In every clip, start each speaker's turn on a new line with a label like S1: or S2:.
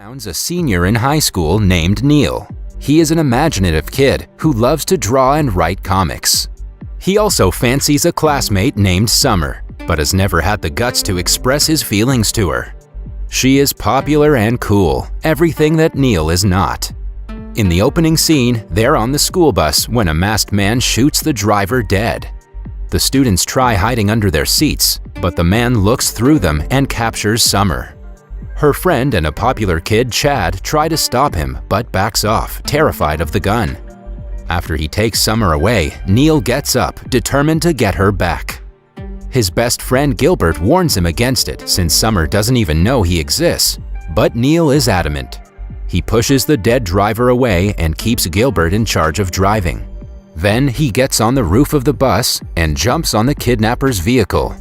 S1: surrounds a senior in high school named Neil. He is an imaginative kid who loves to draw and write comics. He also fancies a classmate named Summer, but has never had the guts to express his feelings to her. She is popular and cool, everything that Neil is not. In the opening scene, they're on the school bus when a masked man shoots the driver dead. The students try hiding under their seats, but the man looks through them and captures Summer. Her friend and a popular kid, Chad, try to stop him but backs off, terrified of the gun. After he takes Summer away, Neil gets up, determined to get her back. His best friend Gilbert warns him against it since Summer doesn't even know he exists, but Neil is adamant. He pushes the dead driver away and keeps Gilbert in charge of driving. Then he gets on the roof of the bus and jumps on the kidnapper's vehicle.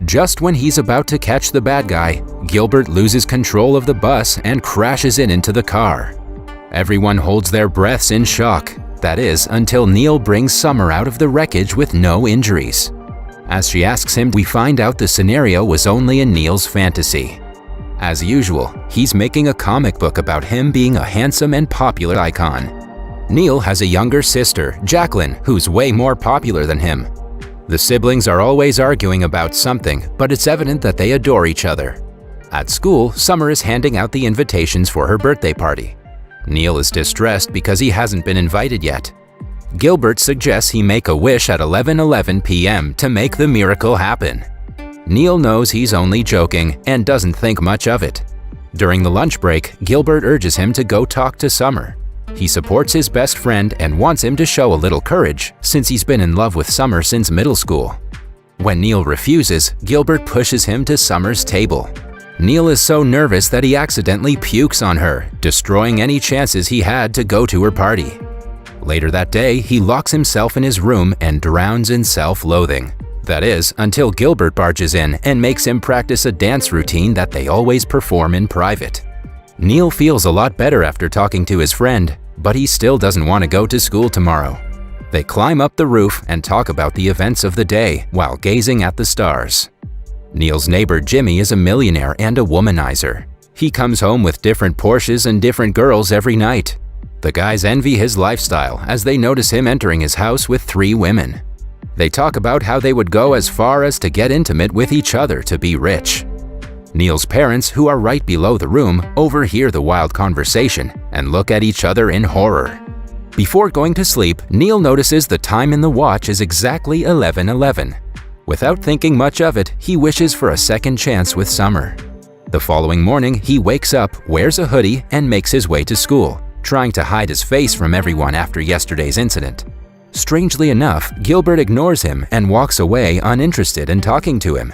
S1: Just when he's about to catch the bad guy, Gilbert loses control of the bus and crashes into the car. Everyone holds their breaths in shock, that is, until Neil brings Summer out of the wreckage with no injuries. As she asks him, we find out the scenario was only in Neil's fantasy. As usual, he's making a comic book about him being a handsome and popular icon. Neil has a younger sister, Jacqueline, who's way more popular than him. The siblings are always arguing about something, but it's evident that they adore each other. At school, Summer is handing out the invitations for her birthday party. Neil is distressed because he hasn't been invited yet. Gilbert suggests he make a wish at 11:11 p.m. to make the miracle happen. Neil knows he's only joking and doesn't think much of it. During the lunch break, Gilbert urges him to go talk to Summer. He supports his best friend and wants him to show a little courage since he's been in love with Summer since middle school. When Neil refuses, Gilbert pushes him to Summer's table. Neil is so nervous that he accidentally pukes on her, destroying any chances he had to go to her party. Later that day, he locks himself in his room and drowns in self-loathing. That is, until Gilbert barges in and makes him practice a dance routine that they always perform in private. Neil feels a lot better after talking to his friend, but he still doesn't want to go to school tomorrow. They climb up the roof and talk about the events of the day while gazing at the stars. Neil's neighbor Jimmy is a millionaire and a womanizer. He comes home with different Porsches and different girls every night. The guys envy his lifestyle as they notice him entering his house with 3 women. They talk about how they would go as far as to get intimate with each other to be rich. Neil's parents, who are right below the room, overhear the wild conversation and look at each other in horror. Before going to sleep, Neil notices the time in the watch is exactly 11:11. Without thinking much of it, he wishes for a second chance with Summer. The following morning, he wakes up, wears a hoodie, and makes his way to school, trying to hide his face from everyone after yesterday's incident. Strangely enough, Gilbert ignores him and walks away uninterested in talking to him.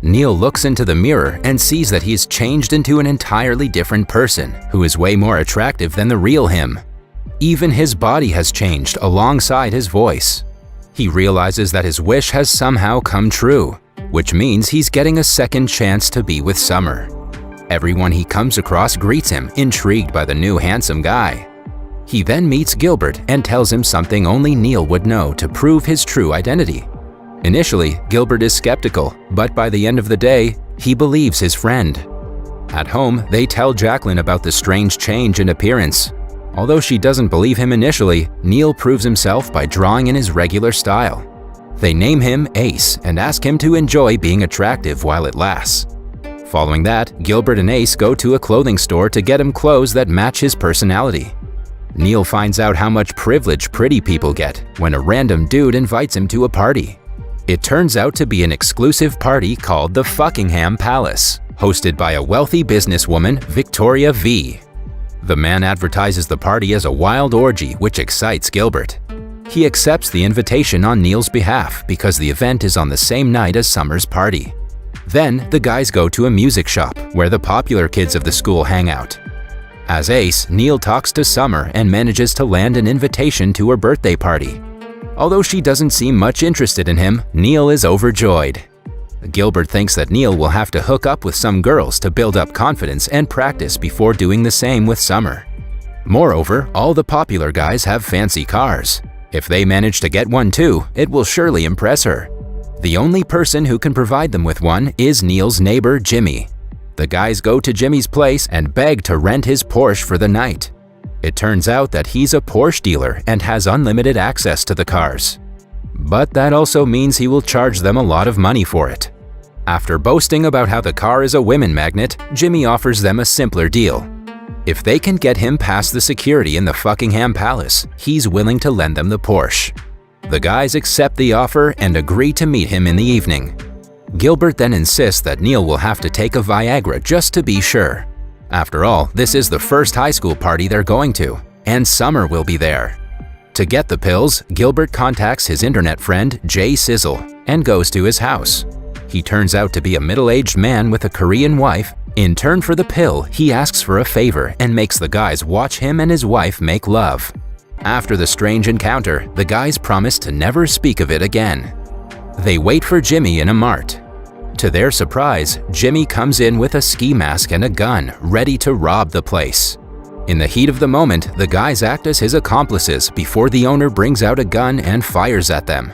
S1: Neil looks into the mirror and sees that he's changed into an entirely different person who is way more attractive than the real him. Even his body has changed alongside his voice. He realizes that his wish has somehow come true, which means he's getting a second chance to be with Summer. Everyone he comes across greets him, intrigued by the new handsome guy. He then meets Gilbert and tells him something only Neil would know to prove his true identity. Initially, Gilbert is skeptical, but by the end of the day, he believes his friend. At home, they tell Jacqueline about the strange change in appearance. Although she doesn't believe him initially, Neil proves himself by drawing in his regular style. They name him Ace and ask him to enjoy being attractive while it lasts. Following that, Gilbert and Ace go to a clothing store to get him clothes that match his personality. Neil finds out how much privilege pretty people get when a random dude invites him to a party. It turns out to be an exclusive party called the Fuckingham Palace, hosted by a wealthy businesswoman, Victoria V. The man advertises the party as a wild orgy which excites Gilbert. He accepts the invitation on Neil's behalf because the event is on the same night as Summer's party. Then, the guys go to a music shop where the popular kids of the school hang out. As Ace, Neil talks to Summer and manages to land an invitation to her birthday party. Although she doesn't seem much interested in him, Neil is overjoyed. Gilbert thinks that Neil will have to hook up with some girls to build up confidence and practice before doing the same with Summer. Moreover, all the popular guys have fancy cars. If they manage to get one too, it will surely impress her. The only person who can provide them with one is Neil's neighbor, Jimmy. The guys go to Jimmy's place and beg to rent his Porsche for the night. It turns out that he's a Porsche dealer and has unlimited access to the cars. But that also means he will charge them a lot of money for it. After boasting about how the car is a women magnet, Jimmy offers them a simpler deal. If they can get him past the security in the Buckingham Palace, he's willing to lend them the Porsche. The guys accept the offer and agree to meet him in the evening. Gilbert then insists that Neil will have to take a Viagra just to be sure. After all, this is the first high school party they're going to, and Summer will be there. To get the pills, Gilbert contacts his internet friend Jay Sizzle and goes to his house. He turns out to be a middle-aged man with a Korean wife. In turn for the pill, he asks for a favor and makes the guys watch him and his wife make love. After the strange encounter, the guys promise to never speak of it again. They wait for Jimmy in a mart. To their surprise, Jimmy comes in with a ski mask and a gun, ready to rob the place. In the heat of the moment, the guys act as his accomplices before the owner brings out a gun and fires at them.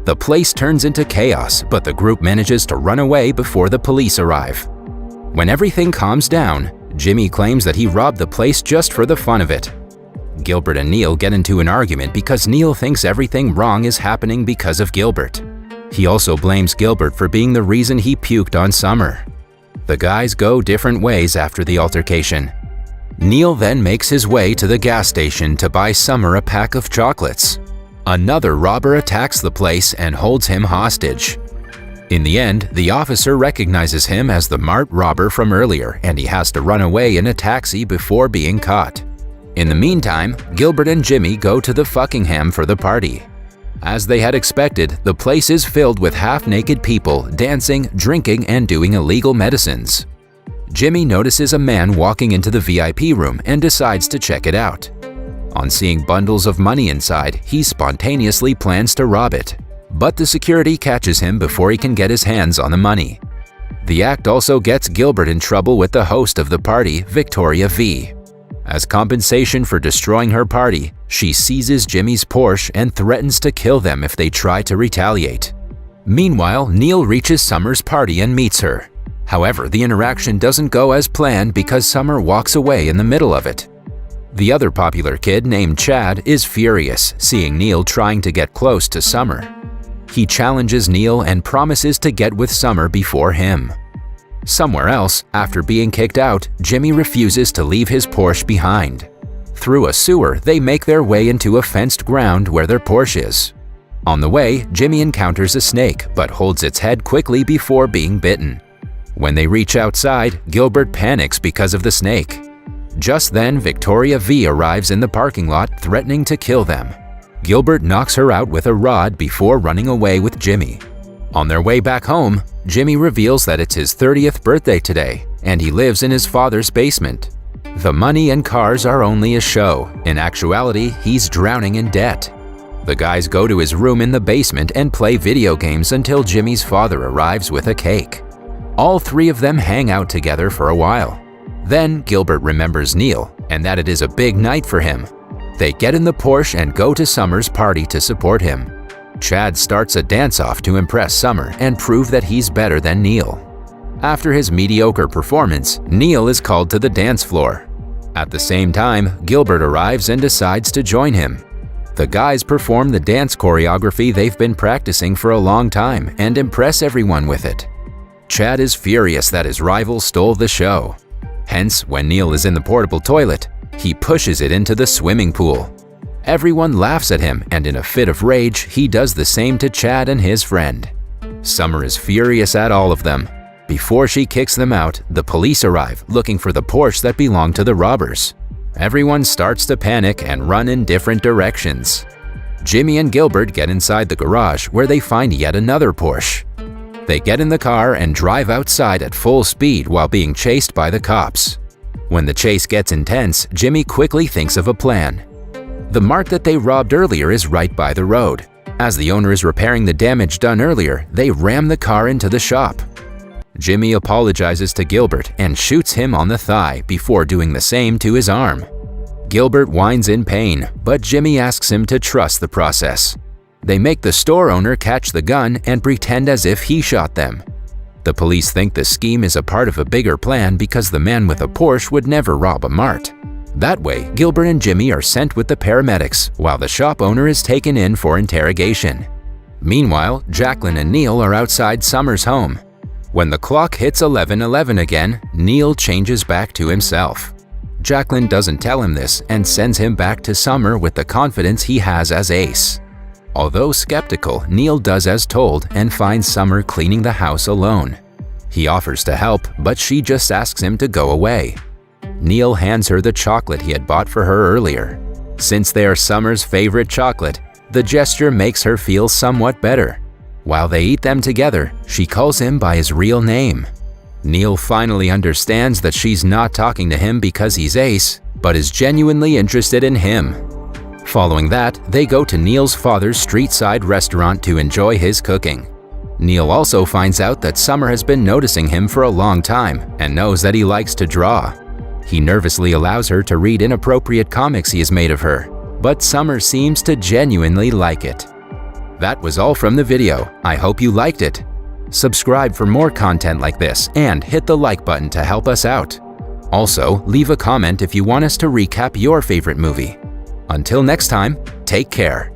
S1: The place turns into chaos, but the group manages to run away before the police arrive. When everything calms down, Jimmy claims that he robbed the place just for the fun of it. Gilbert and Neil get into an argument because Neil thinks everything wrong is happening because of Gilbert. He also blames Gilbert for being the reason he puked on Summer. The guys go different ways after the altercation. Neil then makes his way to the gas station to buy Summer a pack of chocolates. Another robber attacks the place and holds him hostage. In the end, the officer recognizes him as the mart robber from earlier, and he has to run away in a taxi before being caught. In the meantime, Gilbert and Jimmy go to the Buckingham for the party. As they had expected, the place is filled with half-naked people dancing, drinking, and doing illegal medicines. Jimmy notices a man walking into the VIP room and decides to check it out. On seeing bundles of money inside, he spontaneously plans to rob it. But the security catches him before he can get his hands on the money. The act also gets Gilbert in trouble with the host of the party, Victoria V. As compensation for destroying her party, she seizes Jimmy's Porsche and threatens to kill them if they try to retaliate. Meanwhile, Neil reaches Summer's party and meets her. However, the interaction doesn't go as planned because Summer walks away in the middle of it. The other popular kid named Chad is furious, seeing Neil trying to get close to Summer. He challenges Neil and promises to get with Summer before him. Somewhere else, after being kicked out, Jimmy refuses to leave his Porsche behind. Through a sewer, they make their way into a fenced ground where their Porsche is. On the way, Jimmy encounters a snake but holds its head quickly before being bitten. When they reach outside, Gilbert panics because of the snake. Just then, Victoria V arrives in the parking lot, threatening to kill them. Gilbert knocks her out with a rod before running away with Jimmy. On their way back home, Jimmy reveals that it's his 30th birthday today, and he lives in his father's basement. The money and cars are only a show. In actuality, he's drowning in debt. The guys go to his room in the basement and play video games until Jimmy's father arrives with a cake. All three of them hang out together for a while. Then Gilbert remembers Neil and that it is a big night for him. They get in the Porsche and go to Summer's party to support him. Chad starts a dance-off to impress Summer and prove that he's better than Neil. After his mediocre performance, Neil is called to the dance floor. At the same time, Gilbert arrives and decides to join him. The guys perform the dance choreography they've been practicing for a long time and impress everyone with it. Chad is furious that his rival stole the show. Hence, when Neil is in the portable toilet, he pushes it into the swimming pool. Everyone laughs at him, and in a fit of rage, he does the same to Chad and his friend. Summer is furious at all of them. Before she kicks them out, the police arrive looking for the Porsche that belonged to the robbers. Everyone starts to panic and run in different directions. Jimmy and Gilbert get inside the garage where they find yet another Porsche. They get in the car and drive outside at full speed while being chased by the cops. When the chase gets intense, Jimmy quickly thinks of a plan. The mart that they robbed earlier is right by the road. As the owner is repairing the damage done earlier, they ram the car into the shop. Jimmy apologizes to Gilbert and shoots him on the thigh before doing the same to his arm. Gilbert whines in pain, but Jimmy asks him to trust the process. They make the store owner catch the gun and pretend as if he shot them. The police think the scheme is a part of a bigger plan because the man with a Porsche would never rob a mart. That way, Gilbert and Jimmy are sent with the paramedics while the shop owner is taken in for interrogation. Meanwhile, Jacqueline and Neil are outside Summer's home. When the clock hits 11:11 again, Neil changes back to himself. Jacqueline doesn't tell him this and sends him back to Summer with the confidence he has as Ace. Although skeptical, Neil does as told and finds Summer cleaning the house alone. He offers to help, but she just asks him to go away. Neil hands her the chocolate he had bought for her earlier. Since they are Summer's favorite chocolate, the gesture makes her feel somewhat better. While they eat them together, she calls him by his real name. Neil finally understands that she's not talking to him because he's Ace, but is genuinely interested in him. Following that, they go to Neil's father's street-side restaurant to enjoy his cooking. Neil also finds out that Summer has been noticing him for a long time and knows that he likes to draw. He nervously allows her to read inappropriate comics he has made of her, but Summer seems to genuinely like it. That was all from the video. I hope you liked it. Subscribe for more content like this and hit the like button to help us out. Also, leave a comment if you want us to recap your favorite movie. Until next time, take care.